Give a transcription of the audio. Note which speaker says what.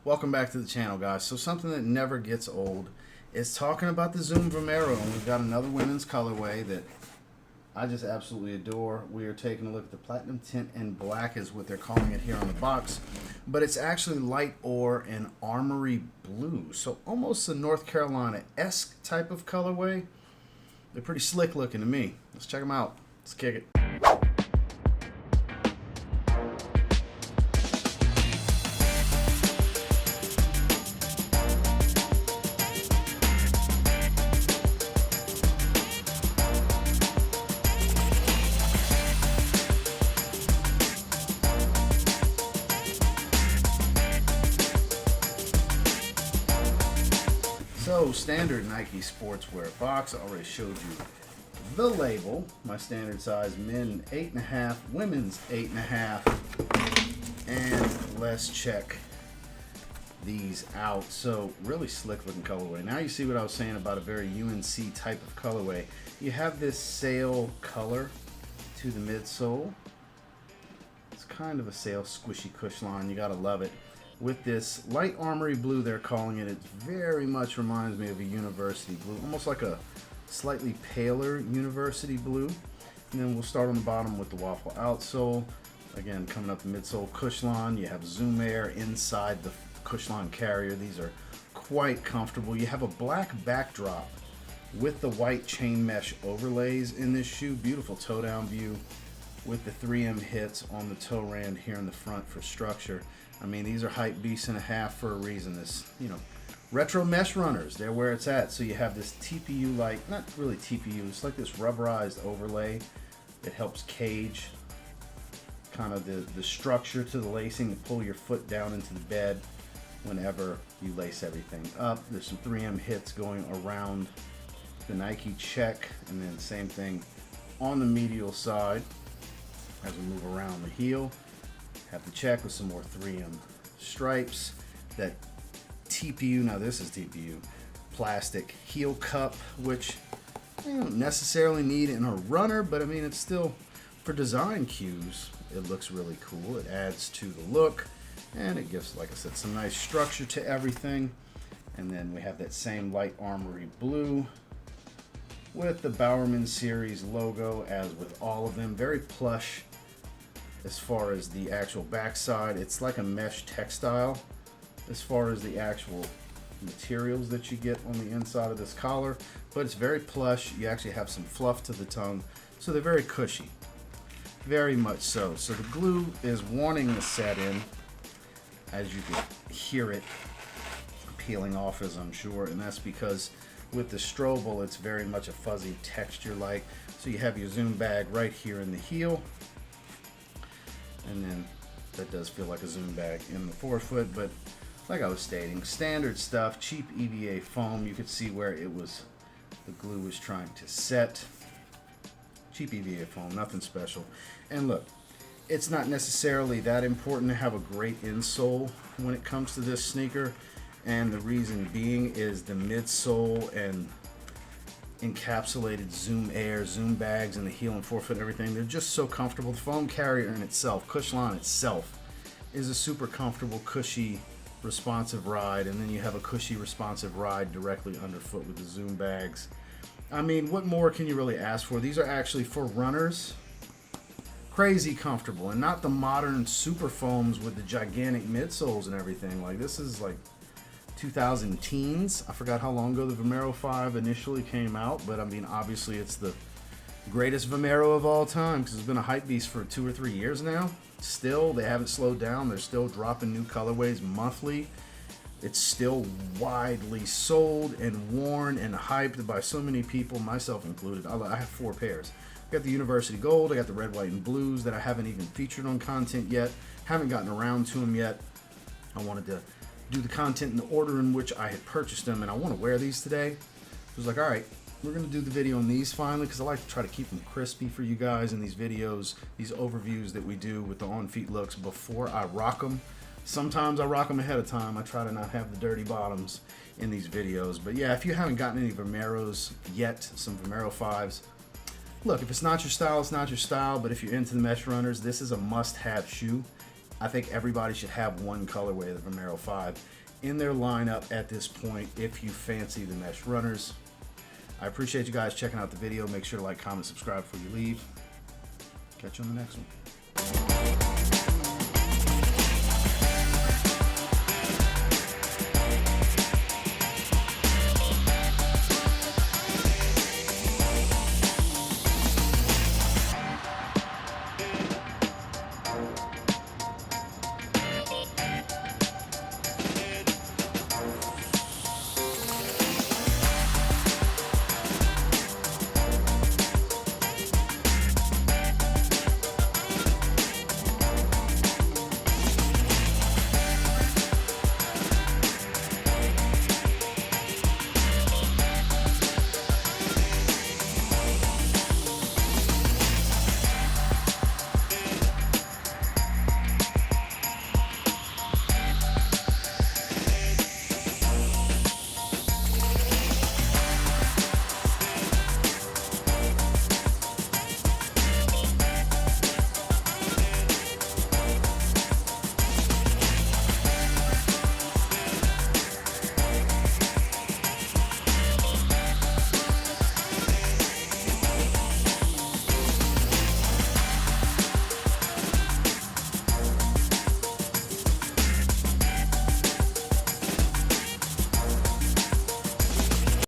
Speaker 1: Welcome back to the channel, guys. So something that never gets old is talking about the Zoom Vomero, and we've got another women's colorway that I just absolutely adore. We are taking a look at the Platinum Tint and Black is what they're calling it here on the box, but it's actually light ore and Armory blue, so almost a North Carolina-esque type of colorway. They're pretty slick looking to me. Let's check them out. Let's kick it. So, standard Nike sportswear box. I already showed you the label. My standard size, men 8.5, women's 8.5. And let's check these out. So, really slick looking colorway. Now you see what I was saying about a very UNC type of colorway. You have this sail color to the midsole. It's kind of a sail squishy cush line. You gotta love it. With this light Armory blue, they're calling it. It very much reminds me of a university blue, almost like a slightly paler university blue. And then we'll start on the bottom with the waffle outsole. Again, coming up the midsole cush line. You have Zoom Air inside the cush line carrier. These are quite comfortable. You have a black backdrop with the white chain mesh overlays in this shoe. Beautiful toe down view with the 3M hits on the toe rand here in the front for structure. I mean, these are hype beasts and a half for a reason. This, retro mesh runners, they're where it's at. So you have this TPU, like, not really TPU, it's like this rubberized overlay that helps cage kind of the structure to the lacing to pull your foot down into the bed whenever you lace everything up. There's some 3M hits going around the Nike check, and then same thing on the medial side as we move around the heel. Have the check with some more 3M stripes. That TPU, now this is TPU, plastic heel cup, which you don't necessarily need in a runner, but I mean, it's still, for design cues, it looks really cool. It adds to the look, and it gives, like I said, some nice structure to everything. And then we have that same light Armory blue with the Bowerman series logo, as with all of them. Very plush as far as the actual backside. It's like a mesh textile as far as the actual materials that you get on the inside of this collar, but it's very plush. You actually have some fluff to the tongue, so they're very cushy, very much so. So the glue is wanting to set in, as you can hear it peeling off, as I'm sure, and that's because with the Strobel, it's very much a fuzzy texture like. So you have your Zoom bag right here in the heel, and then that does feel like a Zoom bag in the forefoot, but like I was stating, standard stuff, cheap EVA foam. You could see where it was, the glue was trying to set. Cheap EVA foam, nothing special. And look, it's not necessarily that important to have a great insole when it comes to this sneaker, and the reason being is the midsole and encapsulated Zoom Air, Zoom bags, and the heel and forefoot and everything, they're just so comfortable. The foam carrier in itself, cush line itself, is a super comfortable, cushy, responsive ride, and then you have a cushy, responsive ride directly underfoot with the Zoom bags. I mean, what more can you really ask for? These are actually, for runners, crazy comfortable, and not the modern super foams with the gigantic midsoles and everything. Like, this is like 2000 teens. I forgot how long ago the Vomero 5 initially came out, but I mean, obviously it's the greatest Vomero of all time because it's been a hype beast for 2 or 3 years now. Still, they haven't slowed down. They're still dropping new colorways monthly. It's still widely sold and worn and hyped by so many people, myself included. I have 4 pairs. I got the University Gold, I got the Red, White, and Blues that I haven't even featured on content yet. Haven't gotten around to them yet. I wanted to do the content in the order in which I had purchased them, and I want to wear these today. I was like, all right, we're going to do the video on these finally, because I like to try to keep them crispy for you guys in these videos, these overviews that we do with the on-feet looks before I rock them. Sometimes I rock them ahead of time. I try to not have the dirty bottoms in these videos. But yeah, if you haven't gotten any Vomeros yet, some Vomero 5s, look, if it's not your style, it's not your style, but if you're into the mesh runners, this is a must-have shoe. I think everybody should have one colorway of the Vomero 5 in their lineup at this point if you fancy the mesh runners. I appreciate you guys checking out the video. Make sure to like, comment, subscribe before you leave. Catch you on the next one.